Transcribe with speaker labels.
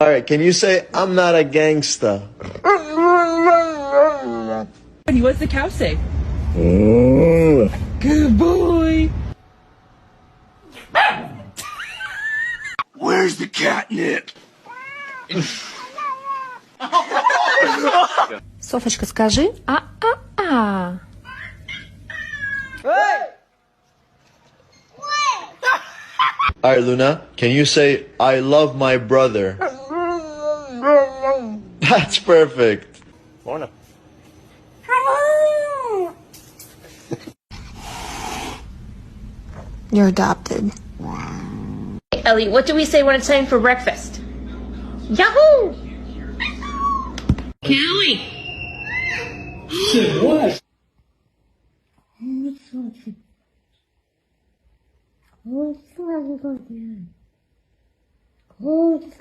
Speaker 1: All right, can you say, I'm not a gangsta?
Speaker 2: What's the cow say? Good boy.
Speaker 3: Where's the catnip?
Speaker 4: Софочка, скажи а-а-а.
Speaker 1: All right, Luna, can you say, I love my brother? That's perfect.
Speaker 3: Lorna.
Speaker 4: You're adopted.
Speaker 5: Ellie, what do we say when it's time for breakfast? Yahoo! Kelly!
Speaker 3: What?
Speaker 6: Oh, it's